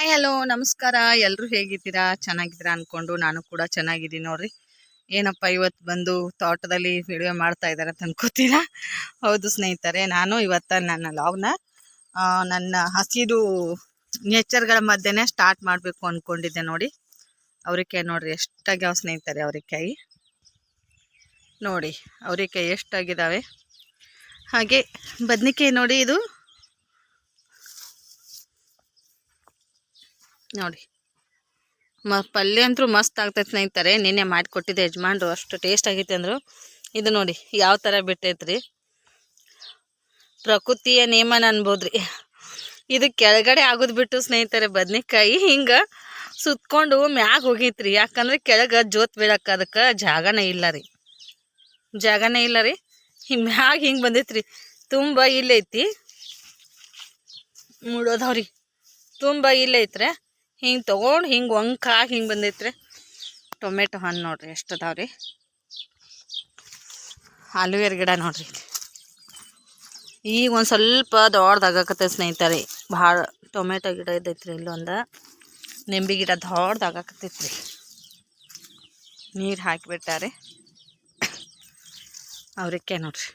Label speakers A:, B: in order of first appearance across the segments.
A: Hi hello ನಮಸ್ಕಾರ. ಎಲ್ಲರೂ ಹೇಗಿದ್ದೀರಾ? ಚೆನ್ನಾಗಿದ್ದೀರಾ ಅನ್ಕೊಂಡು ನಾನು ಕೂಡ ಚೆನ್ನಾಗಿದ್ದೀನಿ ನೋಡ್ರಿ. ಏನಪ್ಪ ಇವತ್ತು ಬಂದು ತೋಟದಲ್ಲಿ ವಿಡಿಯೋ ಮಾಡ್ತಾ ಇದ್ದಾರೆ ಅಂತ ಅನ್ಕೋತೀರಾ? ಹೌದು ಸ್ನೇಹಿತರೆ, ನಾನು ಇವತ್ತು ನನ್ನ ಲಾಗ್ನ ನನ್ನ ಹಸಿರು ನೇಚರ್ಗಳ ಮಧ್ಯೆನೇ ಸ್ಟಾರ್ಟ್ ಮಾಡಬೇಕು ಅಂದ್ಕೊಂಡಿದ್ದೆ ನೋಡಿ. ಅವರಿಕಾಯಿ ನೋಡ್ರಿ ಎಷ್ಟಾಗ್ಯಾವ ಸ್ನೇಹಿತರೆ. ಅವರಿಕಾಯಿ ನೋಡಿ, ಅವರಿಕಾಯಿ ಎಷ್ಟಾಗಿದ್ದಾವೆ. ಹಾಗೆ ಬದ್ನಿಕಾಯಿ ನೋಡಿ, ಇದು ನೋಡಿ ಪಲ್ಯ ಅಂತೂ ಮಸ್ತ್ ಆಗ್ತೈತೆ ಸ್ನೇಹಿತರೆ. ನಿನ್ನೆ ಮಾಡಿಕೊಟ್ಟಿದ್ದೆ ಯಜಮಾನ್ರು, ಅಷ್ಟು ಟೇಸ್ಟ್ ಆಗೈತೆ ಅಂದರು. ಇದು ನೋಡಿ ಯಾವ ಥರ ಬಿಟ್ಟೈತ್ರಿ. ಪ್ರಕೃತಿಯ ನೇಮನ ಅನ್ಬೋದ್ರಿ. ಇದು ಕೆಳಗಡೆ ಆಗೋದು ಬಿಟ್ಟು ಸ್ನೇಹಿತರೆ, ಬದ್ನಿಕಾಯಿ ಹಿಂಗೆ ಸುತ್ಕೊಂಡು ಮ್ಯಾಗ ಹೋಗೈತ್ರಿ. ಯಾಕಂದ್ರೆ ಕೆಳಗೆ ಜೋತ್ ಬೀಳಕ್ಕೆ ಅದಕ್ಕೆ ಜಾಗನೇ ಇಲ್ಲ ರೀ. ಮ್ಯಾಗ ಹಿಂಗೆ ಬಂದೈತ್ರಿ. ತುಂಬ ಇಲ್ಲೈತಿ, ಮುಡೋದವ್ರಿ ತುಂಬ ಇಲ್ಲೈತ್ರೆ. ಹಿಂಗೆ ತೊಗೊಂಡು ಹಿಂಗೆ ಒಂಕಾಗಿ ಹಿಂಗೆ ಬಂದೈತ್ರಿ. ಟೊಮೆಟೊ ಹಣ್ಣು ನೋಡ್ರಿ ಎಷ್ಟು ಅದಾವ್ರಿ. ಆಲೂಗೆರೆ ಗಿಡ ನೋಡ್ರಿ, ಈಗ ಒಂದು ಸ್ವಲ್ಪ ದೊಡ್ಡದಾಗಕತ್ತೆ ಸ್ನೇಹಿತರೆ. ಭಾಳ ಟೊಮೆಟೊ ಗಿಡ ಇದ್ದೈತ್ರಿ. ಇಲ್ಲೊಂದು ನಿಂಬೆ ಗಿಡ ದೊಡ್ಡದಾಗಕತ್ತೈತ್ರಿ. ನೀರು ಹಾಕಿಬಿಟ್ಟಾರೆ. ಅವ್ರಿಕಾಯಿ ನೋಡ್ರಿ.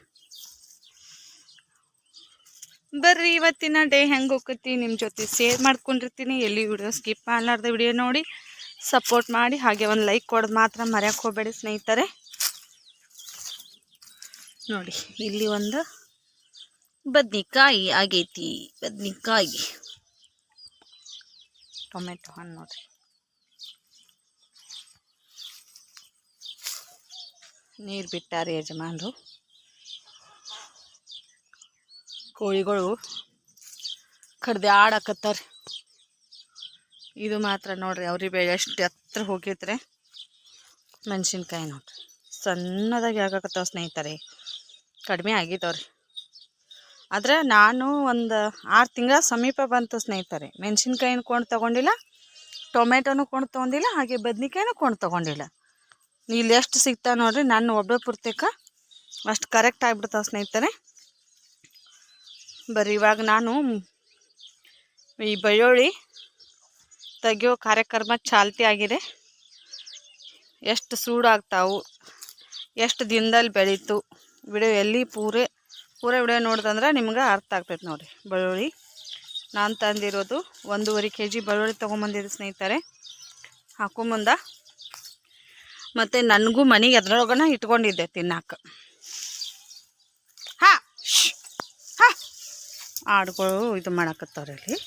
A: ಬರ್ರಿ ಇವತ್ತಿನ ಡೇ ಹೆಂಗೆ ಹೋಗ್ತಿ ನಿಮ್ಮ ಜೊತೆ ಶೇರ್ ಮಾಡ್ಕೊಂಡಿರ್ತೀನಿ. ಎಲ್ಲಿ ವಿಡಿಯೋ ಸ್ಕಿಪ್ ಮಾಡಲಾರ್ದ ವಿಡಿಯೋ ನೋಡಿ ಸಪೋರ್ಟ್ ಮಾಡಿ. ಹಾಗೆ ಒಂದು ಲೈಕ್ ಕೊಡೋದು ಮಾತ್ರ ಮರೆಯೋಕೆ ಹೋಗಬೇಡಿ ಸ್ನೇಹಿತರೆ. ನೋಡಿ ಇಲ್ಲಿ ಒಂದು ಬದ್ನಿಕಾಯಿ ಆಗೈತಿ. ಬದ್ನಿಕಾಯಿ, ಟೊಮೆಟೊ ಹಣ್ಣು ನೋಡ್ರಿ. ನೀರು ಬಿಟ್ಟಾರೆ ಯಜಮಾನ್ರು. ಕೋಳಿಗಳು ಕಡ್ದಾಡಕತ್ತಾರ. ಇದು ಮಾತ್ರ ನೋಡ್ರಿ ಅವ್ರಿಗೆ ಎಷ್ಟು ಹತ್ರ ಹೋಗೈತ್ರೆ. ಮೆಣಸಿನ್ಕಾಯಿ ನೋಡ್ರಿ ಸಣ್ಣದಾಗಿ ಆಗಾಕತ್ತಾವ ಸ್ನೇಹಿತರೆ. ಕಡಿಮೆ ಆಗಿದ್ದವ್ರಿ. ಆದರೆ ನಾನು ಒಂದು 6 ತಿಂಗಳ ಸಮೀಪ ಬಂತು ಸ್ನೇಹಿತರೆ. ಮೆಣಸಿನ್ಕಾಯಿನೂ ಕೊಂಡು ತೊಗೊಂಡಿಲ್ಲ, ಟೊಮೆಟೊನೂ ಕೊಂಡು ತೊಗೊಂಡಿಲ್ಲ, ಹಾಗೆ ಬದ್ನಿಕಾಯಿನೂ ಕೊಂಡು ತೊಗೊಂಡಿಲ್ಲ. ಇಲ್ಲಿ ಎಷ್ಟು ಸಿಗ್ತಾವೆ ನೋಡ್ರಿ. ನಾನು ಒಬ್ಬ ಪುರ್ತಕ ಅಷ್ಟು ಕರೆಕ್ಟ್ ಆಗಿಬಿಡ್ತಾವೆ ಸ್ನೇಹಿತರೆ. ಬರ್ರಿ ಇವಾಗ ನಾನು ಈ ಬೆಳ್ಳುಳ್ಳಿ ತೆಗಿಯೋ ಕಾರ್ಯಕ್ರಮ ಚಾಲ್ತಿ ಆಗಿದೆ. ಎಷ್ಟು ಸೂಡಾಗ್ತಾವು, ಎಷ್ಟು ದಿನದಲ್ಲಿ ಬೆಳೀತು, ವಿಡಿಯೋ ಎಲ್ಲಿ ಪೂರ ವಿಡಿಯೋ ನೋಡ್ದಂದ್ರೆ ನಿಮ್ಗೆ ಅರ್ಥ ಆಗ್ತೈತೆ ನೋಡಿರಿ. ಬೆಳ್ಳುಳ್ಳಿ ನಾನು ತಂದಿರೋದು 1.5 kg ಬೆಳ್ಳುಳ್ಳಿ ತೊಗೊಂಬಂದಿದ್ದೆ ಸ್ನೇಹಿತರೆ. ಹಾಕೊಂಬಂದ ಮತ್ತು ನನಗೂ ಮನೆಗೆ ಅದ್ರೊಳಗನ ಇಟ್ಕೊಂಡಿದ್ದೆ ತಿನ್ನಾಕ. ಆಡುಗಳು ಇದು ಮಾಡಕತ್ತವ್ರೆ ಇಲ್ಲಿ.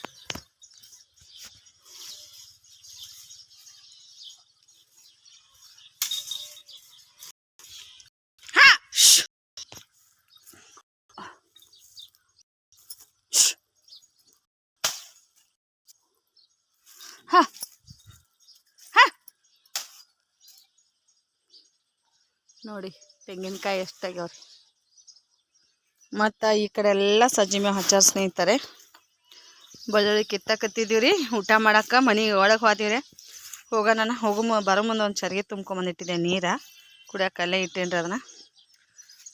A: ನೋಡಿ ತೆಂಗಿನಕಾಯಿ ಎಷ್ಟಾಗ್ಯಾವ್ರಿ. ಮತ್ತು ಈ ಕಡೆ ಎಲ್ಲ ಸಜ್ಜಿ ಮೇವು ಹಚ್ಚಾರ ಸ್ನೇಹಿತರೆ. ಬೆಳ್ಳುಳ್ಳಿ ಕಿತ್ತಕತ್ತಿದ್ದೀವಿ. ಊಟ ಮಾಡಕ್ಕೆ ಮನೆಗೆ ಒಳಗೆ ಹೋದಿವ್ರಿ. ಬರೋ ಮುಂದೆ ಒಂದು ಚರಿಗೆ ತುಂಬ್ಕೊಂಬಂದಿಟ್ಟಿದ್ದೆ ನೀರು ಕುಡಿಯೋಕೆ. ಅಲ್ಲೇ ಇಟ್ಟೇನ್ರಿ ಅದನ್ನು.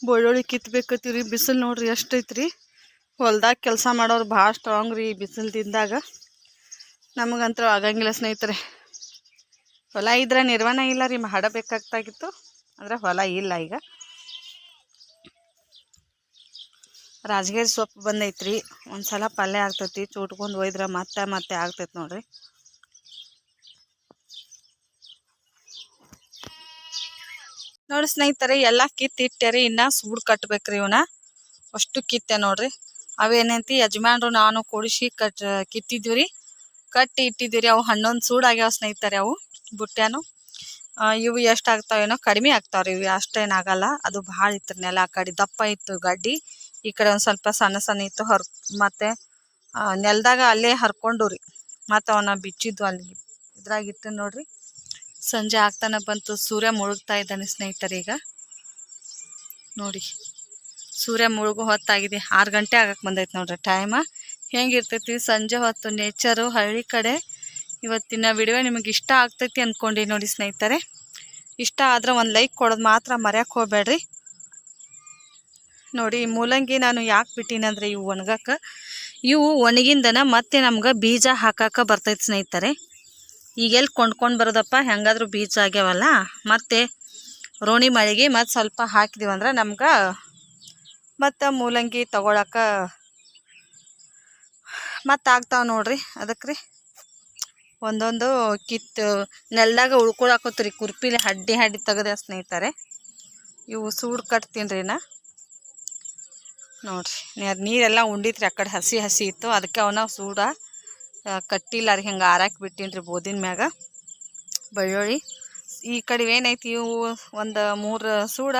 A: ಬೆಳ್ಳುಳ್ಳಿ ಕಿತ್ತಬೇಕತ್ತೀವಿ. ಬಿಸಿಲು ನೋಡ್ರಿ ಎಷ್ಟೈತ್ರಿ. ಹೊಲ್ದಾಗ ಕೆಲಸ ಮಾಡೋರು ಭಾಳ ಸ್ಟ್ರಾಂಗ್ ರೀ. ಬಿಸಿಲು ತಿಂದಾಗ ನಮಗಂತೂ ಆಗಂಗಿಲ್ಲ ಸ್ನೇಹಿತರೆ. ಹೊಲ ಇದ್ರೆ ನಿರ್ವಹಣೆ ಇಲ್ಲ ರೀ, ಮಾಡಬೇಕಾಗ್ತಾಗಿತ್ತು. ಆದರೆ ಹೊಲ ಇಲ್ಲ ಈಗ. ರಾಜಗಿರಿ ಸೊಪ್ಪು ಬಂದೈತ್ರಿ. ಒಂದು ಸಲ ಪಲ್ಯ ಆಗ್ತೈತಿ, ಚೂಟ್ಕೊಂಡು ಒಯ್ದ್ರೆ ಮತ್ತೆ ಆಗ್ತೈತಿ ನೋಡ್ರಿ. ನೋಡಿ ಸ್ನೇಹಿತರೆ, ಎಲ್ಲ ಕಿತ್ತಿಟ್ಟೇರಿ. ಇನ್ನು ಸೂಡು ಕಟ್ಬೇಕ್ರಿ ಇವನ್ನ. ಅಷ್ಟು ಕಿತ್ತೆ ನೋಡ್ರಿ. ಅವೇನೈತಿ ಯಜಮಾನ್ರು ನಾನು ಕೂಡಿಸಿ ಕಿತ್ತಿದ್ವಿ, ಕಟ್ಟಿ ಇಟ್ಟಿದ್ದೀವಿ. ಅವು ಹಣ್ಣೊಂದು ಸೂಡಾಗ್ಯಾವ ಸ್ನೇಹಿತರೆ. ಅವು ಬುಟ್ಟ್ಯಾನು ಇವು ಎಷ್ಟು ಆಗ್ತಾವೇನೋ ಕಡಿಮೆ ಆಗ್ತಾವ್ರಿ. ಇವು ಅಷ್ಟೇನಾಗಲ್ಲ. ಅದು ಭಾಳ ಇತ್ತು ನೆಲ. ಆ ಕಡೆ ದಪ್ಪ ಇತ್ತು ಗಡ್ಡಿ, ಈ ಕಡೆ ಒಂದು ಸ್ವಲ್ಪ ಸಣ್ಣ ಸಣ್ಣ ಇತ್ತು. ಮತ್ತು ನೆಲದಾಗ ಅಲ್ಲೇ ಹರ್ಕೊಂಡು ರೀ. ಮತ್ತು ಅವನ್ನ ಬಿಚ್ಚಿದ್ದು ಅಲ್ಲಿ ಇದ್ರಾಗಿಟ್ಟು ನೋಡ್ರಿ. ಸಂಜೆ ಆಗ್ತಾನೆ ಬಂತು. ಸೂರ್ಯ ಮುಳುಗ್ತಾ ಇದ್ದಾನೆ ಸ್ನೇಹಿತರೆ. ಈಗ ನೋಡಿ ಸೂರ್ಯ ಮುಳುಗು ಹೊತ್ತಾಗಿದೆ. 6 ಗಂಟೆ ಆಗಕ್ಕೆ ಬಂದೈತೆ ನೋಡ್ರಿ ಟೈಮ. ಹೆಂಗಿರ್ತೈತಿ ಸಂಜೆ ಹೊತ್ತು ನೇಚರು ಹಳ್ಳಿ ಕಡೆ. ಇವತ್ತಿನ ವಿಡಿಯೋ ನಿಮಗೆ ಇಷ್ಟ ಆಗ್ತೈತಿ ಅಂದ್ಕೊಂಡು ನೋಡಿ ಸ್ನೇಹಿತರೆ. ಇಷ್ಟ ಆದ್ರೆ ಒಂದು ಲೈಕ್ ಕೊಡೋದು ಮಾತ್ರ ಮರೆಯೋಕೆ ಹೋಗಬೇಡ್ರಿ. ನೋಡಿ ಮೂಲಂಗಿ ನಾನು ಯಾಕೆ ಬಿಟ್ಟಿನಂದ್ರೆ ಇವು ಒಣಗಕ್ಕೆ ಇವು ಒಣಗಿಂದನ ಮತ್ತೆ ನಮ್ಗೆ ಬೀಜ ಹಾಕಾಕ ಬರ್ತೈತೆ ಸ್ನೇಹಿತರೆ. ಈಗೆಲ್ಲಿ ಕೊಂಡ್ಕೊಂಡು ಬರೋದಪ್ಪ, ಹೆಂಗಾದ್ರೂ ಬೀಜ ಆಗ್ಯಾವಲ್ಲ. ಮತ್ತು ರೋಣಿ ಮಳೆಗೆ ಮತ್ತು ಸ್ವಲ್ಪ ಹಾಕಿದೀವಂದ್ರೆ ನಮ್ಗೆ ಮತ್ತು ಮೂಲಂಗಿ ತಗೊಳಕ ಮತ್ತು ಆಗ್ತಾವೆ ನೋಡ್ರಿ. ಅದಕ್ಕೆ ರೀ ಒಂದೊಂದು ಕಿತ್ತು ನೆಲದಾಗ ಉಳ್ಕೊಳಕತ್ರಿ, ಕುರ್ಪಿಲಿ ಹಡ್ಡಿ ಹಡ್ಡಿ ತೆಗೆದ ಸ್ನೇಹಿತರೆ. ಇವು ಸೂಡು ಕಟ್ತೀನಿ ರೀ ನಾ ನೋಡ್ರಿ. ನೀರೆಲ್ಲ ಉಂಡಿತ್ರಿ, ಆ ಕಡೆ ಹಸಿ ಹಸಿ ಇತ್ತು, ಅದಕ್ಕೆ ಅವನ್ನ ಸೂಡ ಕಟ್ಟಿಲ್ಲ ರೀ, ಹಿಂಗೆ ಆರಾಕಿ ಬಿಟ್ಟಿನಿ ರೀ ಬೋದಿನ ಮ್ಯಾಗ. ಬೆಳ್ಳುಳ್ಳಿ ಈ ಕಡೆ ಏನೈತಿ, ಇವು ಒಂದು 3 ಸೂಡ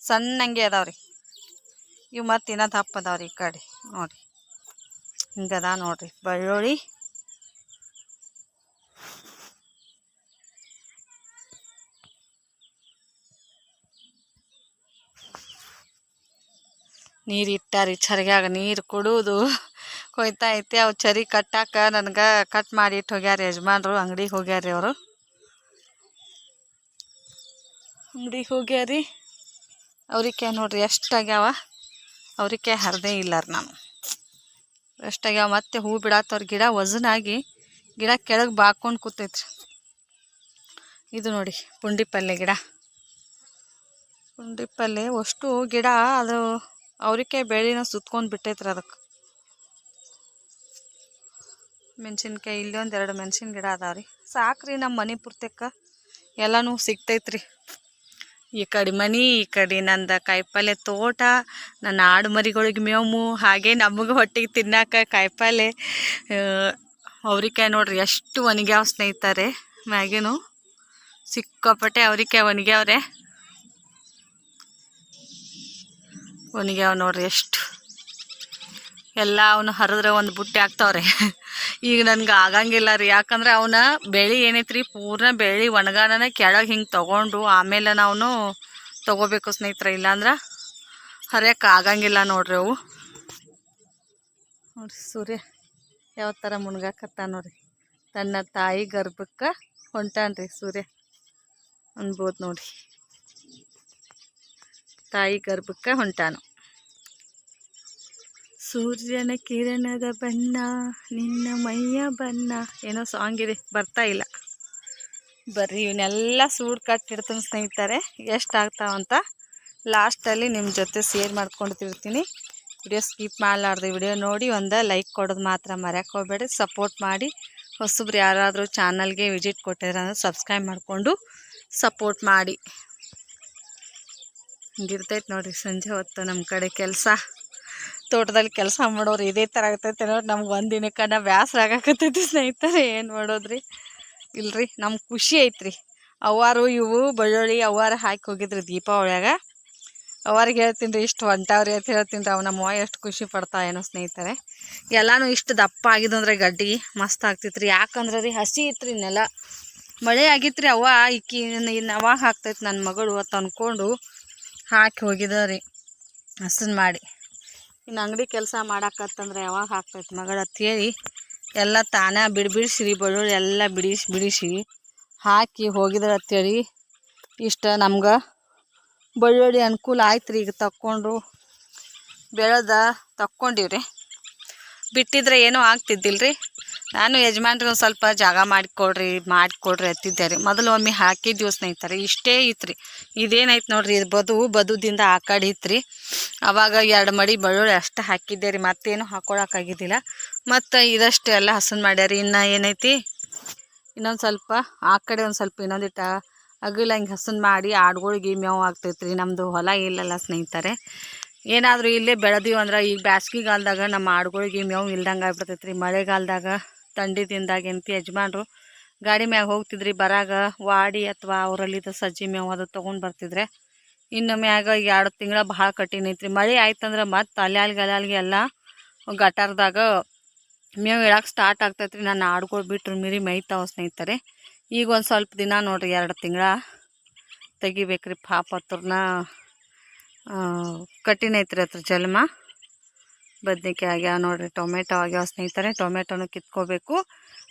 A: ಸಣ್ಣಂಗೆ ಅದಾವ್ರಿ. ಇವು ಮತ್ತು ಇನ್ನೂ ದಪ್ಪ ಅದಾವ್ರಿ ಈ ಕಡೆ ನೋಡಿರಿ. ಹಿಂಗದ ನೋಡ್ರಿ ಬೆಳ್ಳುಳ್ಳಿ. ನೀರು ಇಟ್ಟಾರಿ ಚರಿಗ್ಯಾಗ, ನೀರು ಕುಡುವುದು ಕೊಯ್ತಾ ಐತಿ. ಅವು ಚರಿ ಕಟ್ಟಾಕ ನನಗೆ ಕಟ್ ಮಾಡಿ ಇಟ್ಟು ಹೋಗ್ಯಾರ ಯಜಮಾನ್ರು. ಅಂಗಡಿಗೆ ಹೋಗ್ಯಾರಿ ಅವರು, ಅಂಗಡಿಗೆ ಹೋಗ್ಯಾರಿ. ಅವ್ರಿಕಾಯಿ ನೋಡ್ರಿ ಎಷ್ಟಾಗ್ಯಾವ. ಅವ್ರಿಕಾಯಿ ಹರಿದೇ ಇಲ್ಲಾರ ನಾನು, ಎಷ್ಟಾಗ್ಯಾವ. ಮತ್ತೆ ಹೂ ಬಿಡತ್ತವ್ರ ಗಿಡ ವಜನಾಗಿ, ಗಿಡ ಕೆಳಗೆ ಬಾಕೊಂಡು ಕೂತೈತ್ರಿ. ಇದು ನೋಡಿ ಪುಂಡಿ ಪಲ್ಲೆ ಗಿಡ, ಪುಂಡಿ ಪಲ್ಲೆ ಅಷ್ಟು ಗಿಡ. ಅದು ಅವ್ರಿಕಾಯಿ ಬೆಳಿನ ಸುತ್ಕೊಂಡು ಬಿಟ್ಟೈತ್ರಿ. ಅದಕ್ಕೆ ಮೆಣಸಿನ್ಕಾಯಿ ಇಲ್ಲಿ 1-2 ಮೆಣಸಿನ ಗಿಡ ಅದಾವ್ರಿ. ಸಾಕ್ರಿ ನಮ್ಮ ಮನೆ ಪುರ್ತಕ್ಕ ಎಲ್ಲನೂ ಸಿಗ್ತೈತ್ರಿ. ಈ ಕಡೆ ಮನೆ, ಈ ಕಡೆ ನಂದು ಕಾಯಿಪಲ್ಲೆ ತೋಟ, ನನ್ನ ಆಡು ಮರಿಗಳಿಗೆ ಮೇವು, ಹಾಗೆ ನಮಗೆ ಹೊಟ್ಟೆಗೆ ತಿನ್ನಾಕ ಕಾಯಿಪಲ್ಲೆ. ಅವ್ರಿಕಾಯಿ ನೋಡ್ರಿ ಎಷ್ಟು ಒಣಗ್ಯಾವ ಸ್ನೇಹಿತರೆ. ಮ್ಯಾಗಿನೂ ಸಿಕ್ಕಾಪಟ್ಟೆ ಅವ್ರಿಕಾಯಿ ಒಣಗ್ಯಾವ್ರೆ, ಒಣಗ್ಯಾವ ನೋಡ್ರಿ ಎಷ್ಟು. ಎಲ್ಲ ಅವನು ಹರಿದ್ರೆ ಒಂದು ಬುಟ್ಟಿ ಆಗ್ತಾವ್ರೆ. ಈಗ ನನಗೆ ಆಗಂಗಿಲ್ಲ ರೀ, ಯಾಕಂದ್ರೆ ಅವನ ಬೆಳೆ ಏನೈತ್ರಿ ಪೂರ್ಣ ಬೆಳೆ ಒಣಗಾನ ಕೆಳಗೆ ಹಿಂಗೆ ತೊಗೊಂಡು ಆಮೇಲೆ ನಾವು ತೊಗೋಬೇಕು ಸ್ನೇಹಿತರೆ. ಇಲ್ಲಾಂದ್ರೆ ಹರಿಯಕ್ಕೆ ಆಗಂಗಿಲ್ಲ ನೋಡ್ರಿ ಅವು. ನೋಡ್ರಿ ಸೂರ್ಯ ಯಾವ ಥರ ಮುಣ್ಗಾಕತ್ತ ನೋಡ್ರಿ. ತನ್ನ ತಾಯಿ ಗರ್ಭಕ್ಕೆ ಹೊಂಟಾನ್ರಿ ಸೂರ್ಯ ಅನ್ಬೋದು ನೋಡ್ರಿ. ತಾಯಿ ಗರ್ಭಕ್ಕೆ ಹೊಂಟಾನು. ಸೂರ್ಯನ ಕಿರಣದ ಬಣ್ಣ ನಿನ್ನ ಮೈಯ ಬಣ್ಣ, ಏನೋ ಸಾಂಗ್ ಇದೆ, ಬರ್ತಾ ಇಲ್ಲ. ಬರ್ರಿ ಇವನ್ನೆಲ್ಲ ಸೂಡು ಕಟ್ಟಿಡ್ತೀನಿ ಸ್ನೇಹಿತರೆ. ಎಷ್ಟಾಗ್ತಾವಂತ ಲಾಸ್ಟಲ್ಲಿ ನಿಮ್ಮ ಜೊತೆ ಶೇರ್ ಮಾಡ್ಕೊಳ್ತಿರ್ತೀನಿ. ವಿಡಿಯೋ ಸ್ಕಿಪ್ ಮಾಡಲಾರ್ದು ವಿಡಿಯೋ ನೋಡಿ ಒಂದು ಲೈಕ್ ಕೊಡೋದು ಮಾತ್ರ ಮರ್ಯಾಕೆ ಹೋಗ್ಬೇಡಿ. ಸಪೋರ್ಟ್ ಮಾಡಿ. ಹೊಸಬ್ರು ಯಾರಾದರೂ ಚಾನಲ್ಗೆ ವಿಸಿಟ್ ಕೊಟ್ಟಿದ್ರೆ ಅಂದರೆ ಸಬ್ಸ್ಕ್ರೈಬ್ ಮಾಡಿಕೊಂಡು ಸಪೋರ್ಟ್ ಮಾಡಿ. ಹಿಂಗಿರ್ತೈತೆ ನೋಡಿರಿ ಸಂಜೆ ಹೊತ್ತು ನಮ್ಮ ಕಡೆ ಕೆಲಸ. ತೋಟದಲ್ಲಿ ಕೆಲಸ ಮಾಡೋರು ಇದೇ ಥರ ಆಗ್ತೈತೆ ನೋಡಿ. ನಮ್ಗೆ ಒಂದು ದಿನಕ್ಕೆ ಬೇಸರ ಆಗಾಕತ್ತೈತಿ ಸ್ನೇಹಿತರೆ. ಏನು ಮಾಡೋದ್ರಿ, ಇಲ್ರಿ ನಮ್ಗೆ ಖುಷಿ ಐತ್ರಿ. ಅವ್ವಾರು ಇವು ಬೆಳ್ಳುಳ್ಳಿ ಅವ್ವಾರು ಹಾಕಿ ಹೋಗಿದ್ರಿ ದೀಪಾವಳಿಯಾಗ. ಅವ್ರಿಗೆ ಹೇಳ್ತೀನಿ ರೀ ಇಷ್ಟು ಹೊಂಟಾವ್ರಿ ಅಂತ ಹೇಳ್ತೀನಿ ರೀ. ಅವು ನಮ್ಮ ಎಷ್ಟು ಖುಷಿ ಪಡ್ತಾ ಏನೋ ಸ್ನೇಹಿತರೆ. ಎಲ್ಲನೂ ಇಷ್ಟು ದಪ್ಪ ಆಗಿದಂದ್ರೆ ಗಡ್ಡಿ ಮಸ್ತ್ ಆಗ್ತಿತ್ತು ರೀ. ಯಾಕಂದ್ರೆ ರೀ ಹಸಿ ಇತ್ತು ರೀ ನೆಲ, ಮಳೆ ಆಗಿತ್ತು ರೀ. ಅವ್ವ ಇಕ್ಕಿ ಅವಾಗ ಹಾಕ್ತೈತೆ ನನ್ನ ಮಗಳು ಅಂತ ಅಂದ್ಕೊಂಡು ಹಾಕಿ ಹೋಗಿದ ರೀ ಹಸನ್ ಮಾಡಿ. ಇನ್ನು ಅಂಗಡಿ ಕೆಲಸ ಮಾಡಾಕತ್ತಂದ್ರೆ ಯಾವಾಗ ಹಾಕ್ತೈತೆ ಮಗಳು ಅಂತೇಳಿ ಎಲ್ಲ ತಾನೇ ಬಿಡಿಸಿರಿ ಬೆಳ್ಳುಳ್ಳಿ ಎಲ್ಲ ಬಿಡಿಸಿ ಹಾಕಿ ಹೋಗಿದ್ರೆ ಅಂತೇಳಿ ಇಷ್ಟ ನಮ್ಗೆ ಬೆಳ್ಳುಳ್ಳಿ ಅನುಕೂಲ ಆಯ್ತು ರೀ. ಈಗ ತಕ್ಕೊಂಡು ಬೆಳೆದ ತಕ್ಕೊಂಡಿವ್ರಿ. ಬಿಟ್ಟಿದ್ರೆ ಏನೂ ಆಗ್ತಿದ್ದಿಲ್ಲ ರೀ. ನಾನು ಯಜಮಾನ್ರಿಗೆ ಒಂದು ಸ್ವಲ್ಪ ಜಾಗ ಮಾಡಿಕೊಡ್ರಿ ಅಂತಿದ್ದೆ ರೀ. ಮೊದಲು ಒಮ್ಮೆ ಹಾಕಿದ್ದೀವಿ ಸ್ನೇಹಿತರೆ, ಇಷ್ಟೇ ಇತ್ತು ರೀ. ಇದೇನಾಯ್ತು ನೋಡ್ರಿ, ಇದು ಬದುದಿಂದ ಆ ಕಡೆ ಇತ್ತು ರೀ. ಅವಾಗ 2 ಮಡಿ ಬೆಳ್ಳುಳ್ಳಿ ಅಷ್ಟು ಹಾಕಿದ್ದೆ ರೀ, ಮತ್ತೇನು ಹಾಕೊಳಕ್ಕಾಗಿದ್ದಿಲ್ಲ. ಮತ್ತು ಇದಷ್ಟು ಎಲ್ಲ ಹಸನ್ ಮಾಡ್ಯಾರಿ. ಇನ್ನು ಏನೈತಿ ಇನ್ನೊಂದು ಸ್ವಲ್ಪ ಆ ಕಡೆ ಒಂದು ಸ್ವಲ್ಪ ಇನ್ನೊಂದಿಟ್ಟ ಅಗಲ ಹಿಂಗೆ ಹಸನ್ ಮಾಡಿ ಆಡುಗಳಿಗೆ ಮೇವು ಆಗ್ತೈತೆ ರೀ. ನಮ್ಮದು ಹೊಲ ಇಲ್ಲಲ್ಲ ಸ್ನೇಹಿತರೆ. ಏನಾದರೂ ಇಲ್ಲೇ ಬೆಳೆದೀವಿ ಅಂದ್ರೆ ಈಗ ಬ್ಯಾಸ್ಗಿಗಾಲದಾಗ ನಮ್ಮ ಆಡುಗಳಿಗೆ ಮೇವು ಇಲ್ದಂಗೆ ಆಗ್ಬಿಡ್ತೈತೆ ರೀ. ಮಳೆಗಾಲದಾಗ ಥಂಡಿದಿಂದಾಗ ಎಂತ ಯಜಮಾನ್ರು ಗಾಡಿ ಮ್ಯಾಗ ಹೋಗ್ತಿದ್ರಿ, ಬರಾಗ ವಾಡಿ ಅಥವಾ ಅವರಲ್ಲಿದ್ದ ಸಜ್ಜಿ ಮೇವು ಅದು ತೊಗೊಂಡು ಬರ್ತಿದ್ರೆ. ಇನ್ನು ಮ್ಯಾಗ 2 ತಿಂಗಳ ಭಾಳ ಕಠಿಣ ಐತ್ರಿ. ಮಳೆ ಆಯ್ತಂದ್ರೆ ಮತ್ತೆ ಅಲ್ಯಾಲ್ಗೆ ಎಲ್ಲ ಗಟಾರದಾಗ ಮೇವು ಇಳಕ್ಕೆ ಸ್ಟಾರ್ಟ್ ಆಗ್ತೈತೆ ರೀ. ನನ್ನ ಆಡುಗಳು ಬಿಟ್ಟರು ಮೀರಿ ಮೇಯ್ತಾವೆ ಸ್ನೇಹಿತರೆ. ಈಗ ಒಂದು ಸ್ವಲ್ಪ ದಿನ ನೋಡಿರಿ 2 ತಿಂಗಳ ತೆಗಿಬೇಕ್ರಿ. ಪಾಪ ಹತ್ರನ ಕಠಿಣ ಐತ್ರಿ ಹತ್ರ ಜನ್ಮ. ಬದ್ನಿಕಾಯಿ ಆಗ್ಯಾವ ನೋಡಿರಿ, ಟೊಮೆಟೊ ಆಗ್ಯಾವ ಸ್ನೇಹಿತರೆ. ಟೊಮೆಟೊನು ಕಿತ್ಕೋಬೇಕು,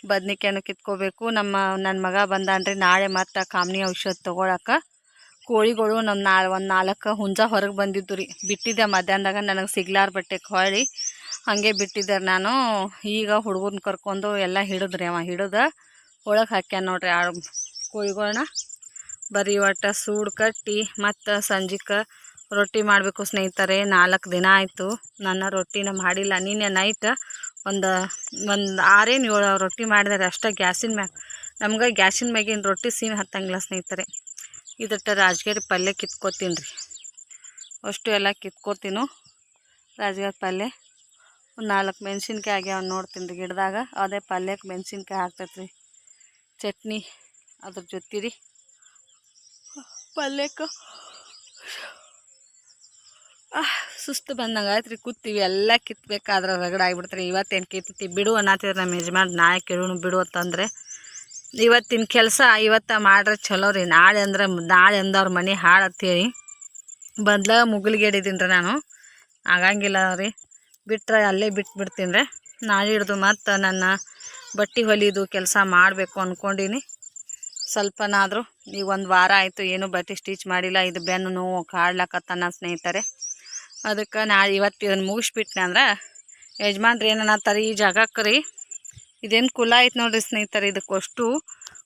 A: ಬದ್ನಿಕಾಯನ್ನು ಕಿತ್ಕೋಬೇಕು. ನನ್ನ ಮಗ ಬಂದಾನ್ರಿ ನಾಳೆ ಮತ್ತು ಕಾಮನಿ ಔಷಧ ತೊಗೊಳಕ್ಕೆ. ಕೋಳಿಗಳು ನಮ್ಮ ಒಂದು 4 ಹುಂಜ ಹೊರಗೆ ಬಂದಿದ್ದು ರೀ. ಬಿಟ್ಟಿದ್ದೆ ಮಧ್ಯಾಹ್ನದಾಗ ನನಗೆ ಸಿಗ್ಲಾರ ಬಟ್ಟೆಗೆ ಹೊಳ್ಳಿ ಹಾಗೆ ಬಿಟ್ಟಿದ್ದಾರೆ. ನಾನು ಈಗ ಹುಡುಗನ ಕರ್ಕೊಂಡು ಎಲ್ಲ ಹಿಡಿದ್ರಿ. ಅವ ಹಿಡಿದ ಒಳಗೆ ಹಾಕ್ಯಾನ ನೋಡ್ರಿ ಆ ಕೋಳಿಗಳನ್ನ. ಬರೀ ಒಟ್ಟು ಸೂಡು ಕಟ್ಟಿ ಮತ್ತು ಸಂಜೆಗೆ ರೊಟ್ಟಿ ಮಾಡಬೇಕು ಸ್ನೇಹಿತರೆ. 4 ದಿನ ಆಯಿತು ನನ್ನ ರೊಟ್ಟಿನ ಮಾಡಿಲ್ಲ. ನಿನ್ನೆ ನೈಟ್ ಒಂದು 6-7 ರೊಟ್ಟಿ ಮಾಡಿದಾರೆ ಅಷ್ಟೇ ಗ್ಯಾಸಿನ ಮ್ಯಾಗ. ನಮ್ಗೆ ಗ್ಯಾಸಿನ ಮ್ಯಾಗಿನ ರೊಟ್ಟಿ ಸೀನ್ ಹತ್ತಂಗಿಲ್ಲ ಸ್ನೇಹಿತರೆ. ಇದಟ್ಟು ರಾಜಗಿರಿ ಪಲ್ಯ ಕಿತ್ಕೋತೀನಿ ರೀ. ಅಷ್ಟು ಎಲ್ಲ ಕಿತ್ಕೋತೀನು. ರಾಜಗಿರಿ ಪಲ್ಯ ಒಂದು 4 ಮೆಣಸಿನ್ಕಾಯಿ ಆಗ್ಯಾವ ನೋಡ್ತೀನಿ ರೀ ಗಿಡದಾಗ. ಅದೇ ಪಲ್ಯಕ್ಕೆ ಮೆಣಸಿನ್ಕಾಯಿ ಹಾಕ್ತೈತೆ ರೀ. ಚಟ್ನಿ ಅದ್ರ ಜೊತೆ ರೀ ಪಲ್ಯಕ್ಕೆ ಸುಸ್ತು ಬಂದಂಗೆ ಆಯ್ತು ರೀ. ಕೂತೀವಿ ಎಲ್ಲ ಕಿತ್ಬೇಕಾದ್ರೆ ರಗಡ ಆಗಿಬಿಡ್ತಾರೆ. ಇವತ್ತೇನು ಕಿತ್ತಿ ಬಿಡು ಅನ್ನತ್ತಿದ್ರೆ ನಮ್ಮ ಯಜಮಾನ್ ನಾಳೆ ಕೇಳೋಣ ಬಿಡು ಅಂತಂದರೆ ಇವತ್ತಿನ ಕೆಲಸ ಇವತ್ತು ಮಾಡ್ರೆ ಚಲೋ ರೀ. ನಾಳೆ ಅಂದವ್ರ ಮನೆ ಹಾಳತ್ತೇಳಿ ಮುಗಿಲ್ಗೇಡಿದ್ದೀನಿ ರೀ ನಾನು. ಆಗಂಗಿಲ್ಲ ರೀ. ಬಿಟ್ಟರೆ ಅಲ್ಲೇ ಬಿಟ್ಬಿಡ್ತೀನಿ ರೀ. ನಾಳೆ ಹಿಡ್ದು ಮತ್ತು ನನ್ನ ಬಟ್ಟೆ ಹೊಲಿದು ಕೆಲಸ ಮಾಡಬೇಕು ಅಂದ್ಕೊಂಡೀನಿ. ಸ್ವಲ್ಪನಾದರೂ ಈಗ 1 ವಾರ ಆಯಿತು ಏನೂ ಬಟ್ಟೆ ಸ್ಟಿಚ್ ಮಾಡಿಲ್ಲ. ಇದು ಬೆನ್ನು ನೋವು ಕಾಡ್ಲಕತ್ತಾನ ಸ್ನೇಹಿತರೆ. ಅದಕ್ಕೆ ಇವತ್ತು ಇದನ್ನು ಮುಗಿಸ್ಬಿಟ್ನೆ ಅಂದ್ರೆ ಯಜಮಾನ್ರು ಏನನ್ನತ್ತಾರೆ ಈ ಜಾಗಕ್ಕೆ ರೀ. ಇದೇನು ಕುಲ ಐತೆ ನೋಡ್ರಿ ಸ್ನೇಹಿತರೆ. ಇದಕ್ಕಷ್ಟು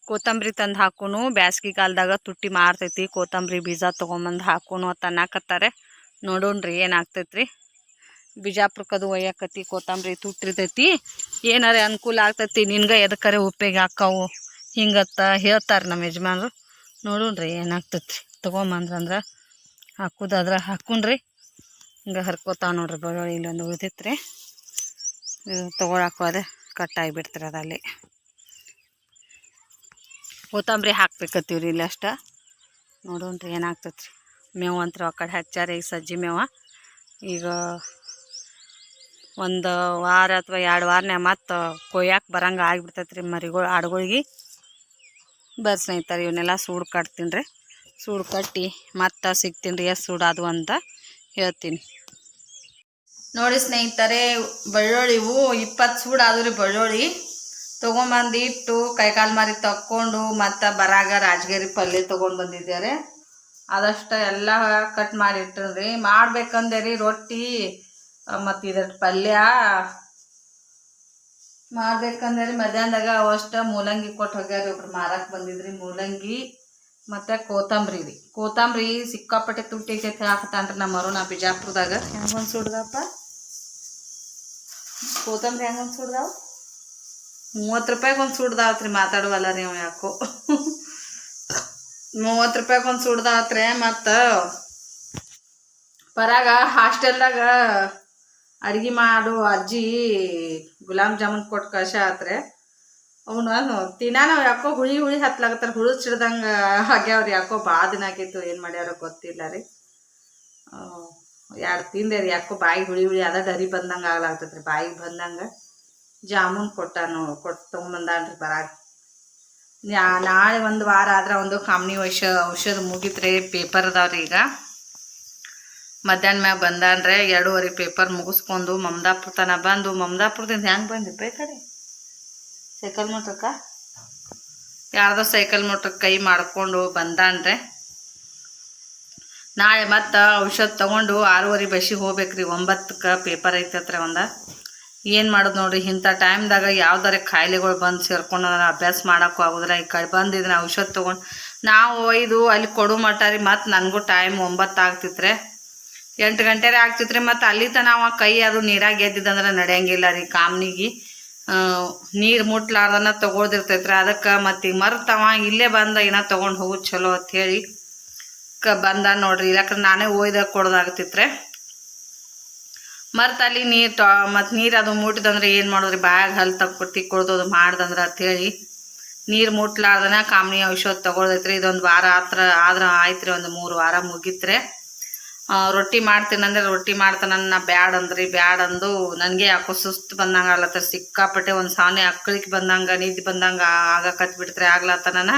A: ಕೊತ್ತಂಬರಿ ತಂದು ಹಾಕೋನು. ಬ್ಯಾಸ್ಗೆ ಕಾಲದಾಗ ತುಟ್ಟಿ ಮಾರ್ತೈತಿ. ಕೊತ್ತಂಬರಿ ಬೀಜ ತೊಗೊಂಬಂದು ಹಾಕೋನು ಅಂತ ಅನ್ನಕತ್ತಾರೆ. ನೋಡೋಣ್ರಿ ಏನಾಗ್ತೈತ್ರಿ. ಬಿಜಾಪುರಕ್ಕದು ಒಯ್ಯಕತ್ತಿ ಕೊತ್ತಂಬರಿ ತುಟ್ಟಿರ್ತೈತಿ. ಏನಾರ ಅನುಕೂಲ ಆಗ್ತೈತಿ ನಿನ್ಗೆ ಎದಕ್ಕರೆ ಉಪಯೋಗ ಹಾಕಾವು ಹಿಂಗತ್ತ ಹೇಳ್ತಾರೆ ನಮ್ಮ ಯಜಮಾನ್ರು. ನೋಡೋಣ್ರಿ ಏನಾಗ್ತೈತಿ. ತೊಗೊಂಬಂದ್ರಂದ್ರೆ ಹಾಕೋದಾದ್ರೆ ಹಾಕೊಂಡ್ರಿ. ಹಿಂಗೆ ಹರ್ಕೋತಾವ ನೋಡ್ರಿ ಬೆಳ್ಳುಳ್ಳಿ. ಇಲ್ಲೊಂದು ಉಳಿದೈತ್ರಿ. ಇದು ತೊಗೊಳಕೋದೆ ಕಟ್ಟಾಗಿಬಿಡ್ತಾರೆ ಅದಲ್ಲಿ. ಕೊತ್ತಂಬರಿ ಹಾಕ್ಬೇಕತ್ತೀವ್ರಿ ಇಲ್ಲಿ ಅಷ್ಟ. ನೋಡೋಣ್ರಿ ಏನಾಗ್ತೈತಿ. ಮೇವು ಅಂತ ಆ ಕಡೆ ಹಚ್ಚಾರೆ ಈಗ ಸಜ್ಜಿ ಮೇವ. ಈಗ 1 ವಾರ ಅಥವಾ 2 ವಾರನ್ಯಾಗ ಮತ್ತು ಕೊಯ್ಯಾಕೆ ಬರಂಗೆ ಆಗಿಬಿಡ್ತೈತೆ ರೀ ಮರಿಗಳು ಆಡುಗಳಿಗೆ. ಬರ್ರಿ ಸ್ನೇಹಿತರೆ ಇವನ್ನೆಲ್ಲ ಸೂಡು ಕಟ್ತೀನಿ ರೀ. ಸೂಡು ಕಟ್ಟಿ ಮತ್ತು ಸಿಗ್ತೀನಿ ರೀ ಎಷ್ಟು ಸೂಡಾದು ಅಂತ ಹೇಳ್ತೀನಿ. ನೋಡಿ ಸ್ನೇಹಿತರೆ ಬೆಳ್ಳುಳ್ಳಿ ಇವು 20 ಸೂಡು ಆದವು ರೀ. ಬೆಳ್ಳುಳ್ಳಿ ತೊಗೊಂಬಂದು ಇಟ್ಟು ಕೈಕಾಲು ಮಾರಿ ತಕ್ಕೊಂಡು ಮತ್ತು ಬರಾಗ ರಾಜಗಿರಿ ಪಲ್ಯ ತೊಗೊಂಡು ಬಂದಿದ್ದಾರೆ. ಅದಷ್ಟು ಎಲ್ಲ ಕಟ್ ಮಾಡಿ ಇಟ್ಟಿರಿ. ಮಾಡ್ಬೇಕಂದೆ ರೀ ರೊಟ್ಟಿ ಮತ್ತು ಇದ್ರ ಪಲ್ಯ ಮಾಡ್ಬೇಕಂದ್ರೆ ರೀ. ಮಧ್ಯಾಹ್ನದಾಗ ಅವಷ್ಟು ಮೂಲಂಗಿ ಕೊಟ್ಟು ಹೋಗ್ಯಾರ ಒಬ್ರು ಮಾರಕ್ಕೆ ಬಂದಿದ್ರಿ. ಮೂಲಂಗಿ ಮತ್ತು ಕೊತ್ತಂಬರಿ ರೀ. ಕೊತ್ತಂಬರಿ ಸಿಕ್ಕಾಪಟ್ಟೆ ತುಟ್ಟಿ ಐತೆ ಹಾಕ್ತಾನ್ರಿ ನಮ್ಮ ಅರುಣ ಬಿಜಾಪುರದಾಗ. ಹೆಂಗೊಂದು ಸುಡ್ದಪ್ಪ ಕೊತ್ತಂಬರಿ ಹೆಂಗೊಂದು ಸುಡ್ದಾವ 30 ರೂಪಾಯಿಗೆ ಒಂದು ಸುಡ್ದಾವತ್ರಿ. ಮಾತಾಡುವಲ್ಲ ರೀ ಅವ ಯಾಕೋ 30 ರೂಪಾಯಿಗೆ ಒಂದು ಸುಡ್ದಾವತ್ರಿ. ಮತ್ತು ಪರಾಗ ಹಾಸ್ಟೆಲ್ದಾಗ ಅಡ್ಗೆ ಮಾಡು ಅಜ್ಜಿ ಗುಲಾಬ್ ಜಾಮೂನ್ ಕೊಟ್ಟು ಕಳ್ಸಾತ್ರಿ. ಅವನು ತಿನ್ನಾನ ಯಾಕೋ ಹುಳಿ ಹತ್ಲಾಗತ್ತಾರ. ಹುಳು ಚಿಡ್ದಂಗೆ ಆಗ್ಯಾವ್ರಿ. ಯಾಕೋ ಭಾಳ ದಿನ ಆಗಿತ್ತು. ಏನು ಮಾಡ್ಯಾರೋ ಗೊತ್ತಿಲ್ಲ ರೀ. 2 ತಿಂದೆ ರೀ. ಯಾಕೋ ಬಾಯಿಗೆ ಹುಳಿ ಅದ ಡರಿ ಬಂದಂಗೆ ಆಗ್ಲಾಗ್ತೈತೆ ರೀ. ಬಾಯಿಗೆ ಬಂದಂಗೆ ಜಾಮೂನ್ ಕೊಟ್ಟು ತೊಗೊಂಬಂದಾನ್ರಿ ಬರಾಗ. ನಾಳೆ 1 ವಾರ ಆದ್ರೆ ಒಂದು ಕಾಮನಿ ಔಷಧ ಮುಗಿತ್ರಿ. ಪೇಪರ್ ಅದಾವ್ರಿ. ಈಗ ಮಧ್ಯಾಹ್ನ ಮ್ಯಾಗ ಬಂದಾನ್ರೆ. 2:30 ಪೇಪರ್ ಮುಗಿಸ್ಕೊಂಡು ಮಮದಾಪುರ ತನ ಬಂದು ಮಮದಾಪುರದಿಂದ ಹೆಂಗೆ ಬಂದಿಪ್ಪ ಈ ಕಡೆ ಸೈಕಲ್ ಮೋಟ್ರಕ್ಕ ಯಾರ್ದೋ ಸೈಕಲ್ ಮೋಟ್ರಕ್ಕೆ ಕೈ ಮಾಡ್ಕೊಂಡು ಬಂದಾನ್ರೆ. ನಾಳೆ ಮತ್ತು ಔಷಧ ತೊಗೊಂಡು 6:30 ಬಸ್ಸಿಗೆ ಹೋಗ್ಬೇಕ್ರಿ. 9ಕ್ಕೆ ಪೇಪರ್ ಐತತ್ರಿ ಒಂದು. ಏನು ಮಾಡೋದು ನೋಡ್ರಿ ಇಂಥ ಟೈಮ್ದಾಗ ಯಾವ್ದಾರ ಕಾಯಿಲೆಗಳು ಬಂದು ಸೇರ್ಕೊಂಡು ಅಭ್ಯಾಸ ಮಾಡೋಕ್ಕೂ ಆಗೋದಿಲ್ಲ. ಈ ಕಡೆ ಬಂದಿದ್ರೆ ಔಷಧ ತೊಗೊಂಡು ನಾವು ಒಯ್ದು ಅಲ್ಲಿ ಕೊಡು ಮಟ್ಟ ರೀ. ಮತ್ತು ನನಗೂ ಟೈಮ್ 9 ಆಗ್ತಿತ್ರಿ. 8 ಗಂಟೆರೆ ಆಗ್ತಿತ್ರಿ. ಮತ್ತು ಅಲ್ಲಿ ತನಕ ಕೈ ಅದು ನೀರಾಗ ಗೆದ್ದಿದ್ದಂದ್ರೆ ನಡೆಯಂಗಿಲ್ಲ ರೀ. ಕಾಮ್ನಿಗೆ ನೀರು ಮುಟ್ಲಾರ್ದನ ತೊಗೊಳ್ದಿರ್ತೈತ್ರಿ. ಅದಕ್ಕೆ ಮತ್ತು ಈಗ ಮರ್ತಾವ ಇಲ್ಲೇ ಬಂದ ಏನೋ ತೊಗೊಂಡು ಹೋಗೋದು ಚಲೋ ಅಂಥೇಳಿ ಬಂದ ನೋಡ್ರಿ. ಯಾಕಂದ್ರೆ ನಾನೇ ಒಯ್ದಾಗ ಕೊಡೋದಾಗ್ತಿತ್ರಿ. ಮರ್ತು ಅಲ್ಲಿ ಮತ್ತು ನೀರು ಅದು ಮುಟ್ಟಿದಂದ್ರೆ ಏನು ಮಾಡೋದ್ರಿ. ಬ್ಯಾಗ್ ಹಲ್ಲು ತಕ್ಕೊಡ್ತಿ ಕೊಡ್ದೋದು ಮಾಡ್ದಂದ್ರೆ ಅಂಥೇಳಿ ನೀರು ಮುಟ್ಲಾರ್ದನ ಕಾಮ್ನಿ ಔಷಧ ತೊಗೊಳ್ದೈತ್ರಿ. ಇದೊಂದು ವಾರ ಆದ್ರೆ ಆಯ್ತು ರೀ. ಒಂದು 3 ವಾರ ಮುಗಿತ್ರಿ. ರೊಟ್ಟಿ ಮಾಡ್ತೀನಂದ್ರೆ ರೊಟ್ಟಿ ಮಾಡ್ತಾನ ಬ್ಯಾಡ್ ಅಂದು ನನಗೆ ಯಾಕೋ ಸುಸ್ತು ಬಂದಂಗೆ ಆಗ್ಲತ್ತ. ಸಿಕ್ಕಾಪಟ್ಟೆ ಒಂದು ಸಾವನೆ ಅಕ್ಕಳಿಗೆ ಬಂದಂಗೆ ನಿದ್ದೆ ಬಂದಂಗೆ ಆಗಕತ್ ಬಿಡ್ತಾರೆ. ಆಗ್ಲತ್ತನ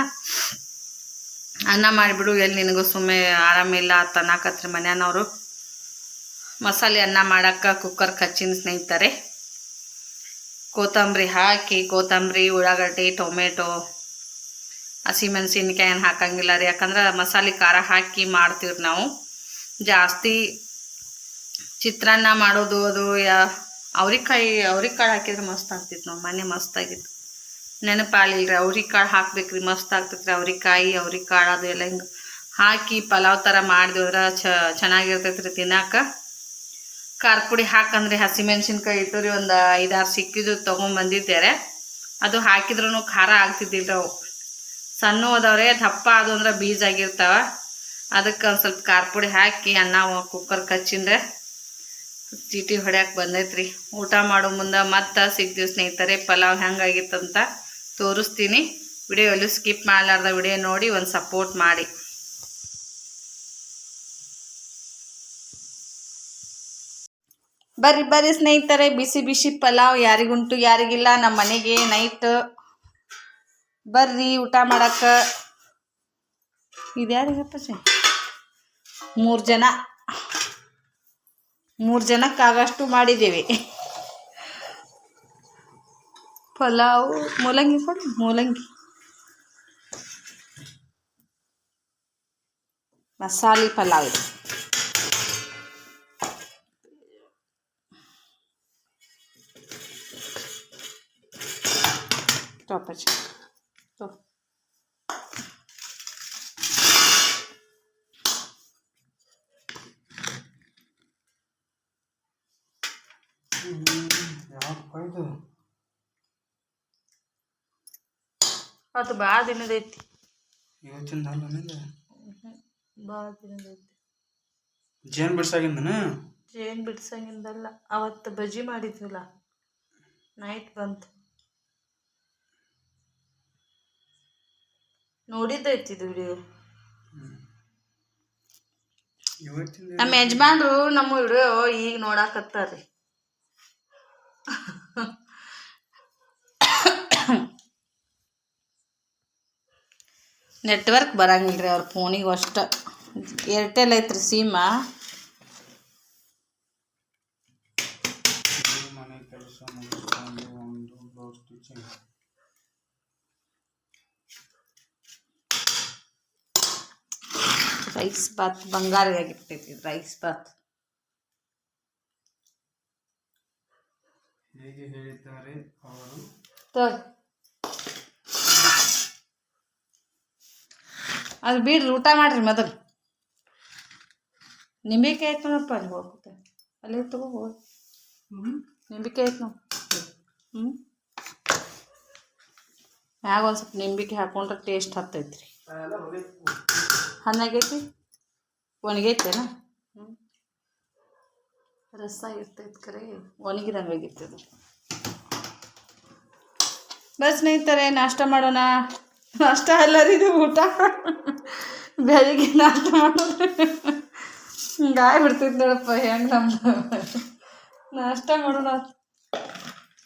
A: ಅನ್ನ ಮಾಡಿಬಿಡು ಎಲ್ಲಿ ನಿನಗೂ ಸುಮ್ಮನೆ ಆರಾಮಿಲ್ಲ ಅಂತ ಅನ್ನಕತ್ರಿ ಮನ್ಯಾನವರು. ಮಸಾಲೆ ಅನ್ನ ಮಾಡೋಕ್ಕೆ ಕುಕ್ಕರ್ ಹಚ್ಚಿನ ಸ್ನೇಹಿತರೆ. ಕೊತ್ತಂಬರಿ ಹಾಕಿ ಕೊತ್ತಂಬರಿ ಉಳ್ಳಾಗಡ್ಡಿ ಟೊಮೆಟೊ ಹಸಿಮೆಣಸಿನ್ಕಾಯಿ ಏನು ಹಾಕಂಗಿಲ್ಲ ರೀ. ಯಾಕಂದ್ರೆ ಮಸಾಲೆ ಖಾರ ಹಾಕಿ ಮಾಡ್ತೀವಿ ನಾವು ಜಾಸ್ತಿ. ಚಿತ್ರಾನ್ನ ಮಾಡೋದು ಅದು ಅವ್ರಿಕಾಳು ಹಾಕಿದ್ರೆ ಮಸ್ತ್ ಆಗ್ತಿತ್ತು ನಾವು ಮನೆ ಮಸ್ತ್ ಆಗಿತ್ತು. ನೆನಪಾಲಿಲ್ರಿ, ಅವ್ರಿಕಾಳು ಹಾಕ್ಬೇಕ್ರಿ, ಮಸ್ತ್ ಆಗ್ತೈತ್ರಿ. ಅವ್ರಿಕಾಳು ಅದು ಎಲ್ಲ ಹಿಂಗೆ ಹಾಕಿ ಪಲಾವ್ ಥರ ಮಾಡಿದ್ರೆ ಚೆನ್ನಾಗಿರ್ತೈತ್ರಿ ತಿನ್ನಾಕ. ಖಾರ ಪುಡಿ ಹಾಕಂದ್ರೆ ಹಸಿಮೆಣ್ಸಿನ್ಕಾಯಿ ಇಟ್ಟು ರೀ ಒಂದು 5-6 ಸಿಕ್ಕಿದ್ದು ತೊಗೊಂಬಂದಿದ್ದಾರೆ. ಅದು ಹಾಕಿದ್ರೂ ಖಾರ ಆಗ್ತಿದ್ದಿಲ್ಲ ಅವು. ಸಣ್ಣ ಅದಾವ್ರೆ, ದಪ್ಪ ಅದು ಅಂದ್ರೆ ಬೀಜ ಆಗಿರ್ತಾವ. ಅದಕ್ಕೆ ಒಂದು ಸ್ವಲ್ಪ ಖಾರ ಪುಡಿ ಹಾಕಿ ಅನ್ನ ಕುಕ್ಕರ್ ಕಚ್ಚಿಂದ್ರೆ ಚೀಟಿ ಹೊಡ್ಯಾಕೆ ಬಂದೈತ್ರಿ. ಊಟ ಮಾಡೋ ಮುಂದೆ ಮತ್ತೆ ಸಿಗ್ತೀವಿ ಸ್ನೇಹಿತರೆ. ಪಲಾವ್ ಹೆಂಗಾಗಿತ್ತಂತ ತೋರಿಸ್ತೀನಿ. ವಿಡಿಯೋ ಎಲ್ಲೂ ಸ್ಕಿಪ್ ಮಾಡಲಾರ್ದ ವಿಡಿಯೋ ನೋಡಿ ಒಂದು ಸಪೋರ್ಟ್ ಮಾಡಿ. ಬರ್ರಿ ಸ್ನೇಹಿತರೆ, ಬಿಸಿ ಬಿಸಿ ಪಲಾವ್ ಯಾರಿಗುಂಟು ಯಾರಿಗಿಲ್ಲ. ನಮ್ಮ ಮನೆಗೆ ನೈಟ್ ಬರ್ರಿ ಊಟ ಮಾಡಕ್ಕೆ. ಇದ್ಯಾರಿಗಪ್ಪ? 3 ಜನಕ್ಕಾಗಷ್ಟು ಮಾಡಿದ್ದೇವೆ ಪಲಾವ್. ಮೂಲಂಗಿ ಕೊಡಿ, ಮೂಲಂಗಿ ಮಸಾಲೆ ಪಲಾವ್ ಇದು. ಅದು ಭಾಳ ದಿನದೈತಿ. ಭಾಳ ದಿನದೈತಿ.
B: ಜೇನ್
A: ಬಿಡ್ಸಂಗಿಂದಲ್ಲ, ಅವತ್ತು ಬಜ್ಜಿ ಮಾಡಿದ್ವಿಲ್ಲ ನೈಟ್ ಬಂತು. ನೋಡಿದ್ದೈತಿದು ವಿಡಿಯೋ. ನಮ್ಮ ಯಜಮಾನ್ರು ನಮ್ಮ ವಿಡಿಯೋ ಈಗ ನೋಡಾಕತ್ತಾರ್ರಿ. ನೆಟ್ವರ್ಕ್ ಬರಂಗಿಲ್ರಿ ಅವ್ರ ಫೋನಿಗೆ ಅಷ್ಟ. ಏರ್ಟೆಲ್ ಐತ್ರಿ ಸಿಮ್. ರೈಸ್ ಬಾತ್ ಬಂಗಾರಿಯಾಗಿರ್ತೈತಿ. ರೈಸ್ ಬಾತ್
B: ಹೇಗೆ ಹೇಳಿದ್ದಾರೆ ಅವರು?
A: ಅದು ಬಿಡ್ರಿ, ಊಟ ಮಾಡ್ರಿ ಮೊದಲು. ನಿಂಬಿಕಾಯಿ ಆಯ್ತು ನೋಡಪ್ಪ, ಅಲ್ಲಿ ಹೋಗ್ತ ಅಲ್ಲೇ ತಗೋ ಹೋಗಿ. ನಿಂಬಿಕಾಯಿ ಆಯ್ತು ನಾವು. ಮ್ಯಾಗ ಒಂದು ಸ್ವಲ್ಪ ನಿಂಬಿಕಾಯಿ ಹಾಕೊಂಡ್ರೆ ಟೇಸ್ಟ್ ಹತ್ತೈತ್ರಿ. ಹಣ್ಣಾಗೈತಿ, ಒಣಗೈತೇನ? ರಸ ಇರ್ತೈತೆ ಕರೆ, ಒಣಗಿದಂಗಾಗಿರ್ತದೆ. ಬಸ್ ಸ್ನೇಹಿತರೆ, ನಾಷ್ಟ ಮಾಡೋಣ. ನಾಷ್ಟ ಎಲ್ಲರಿದು ಊಟ. ಬೆಳಿಗ್ಗೆ ನಾಷ್ಟ ಮಾಡೋದು ಹಿಂಗಾಗಿ ಬಿಡ್ತೈತಿ ನೋಡಪ್ಪ. ಹೆಂಗೆ ನಮ್ದು ನಾಷ್ಟ ಮಾಡೋಣ.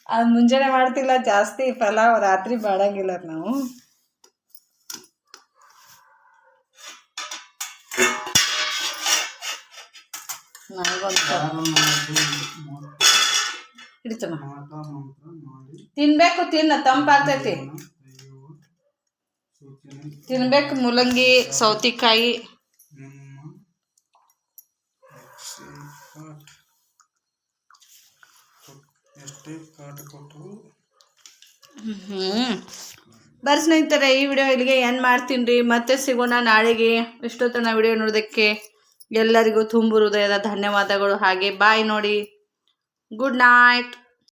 A: ಅದು ಮುಂಜಾನೆ ಮಾಡ್ತಿಲ್ಲ ಜಾಸ್ತಿ ಪಲಾವ್, ರಾತ್ರಿ ಮಾಡಂಗಿಲ್ಲ ನಾವು. ಹಿಡಿತನ ತಿನ್ಬೇಕು, ತಂಪಾಗ್ತೈತಿ. ತಿನ್ಬೇಕು ಮೂಲಂಗಿ, ಸೌತಿಕಾಯಿ. ಬರ್ರಿ ಸ್ನೇಹಿತರೆ, ಈ ವಿಡಿಯೋ ಇಲ್ಲಿಗೆ ಎಂಡ್ ಮಾಡ್ತೀನಿ ರೀ. ಮತ್ತೆ ಸಿಗೋಣ ನಾಳೆಗೆ. ಇಷ್ಟೊತ್ತನ ವಿಡಿಯೋ ನೋಡೋದಕ್ಕೆ ಎಲ್ಲರಿಗೂ ತುಂಬು ಹೃದಯದ ಧನ್ಯವಾದಗಳು. ಹಾಗೆ ಬಾಯ್ ನೋಡಿ. Good night.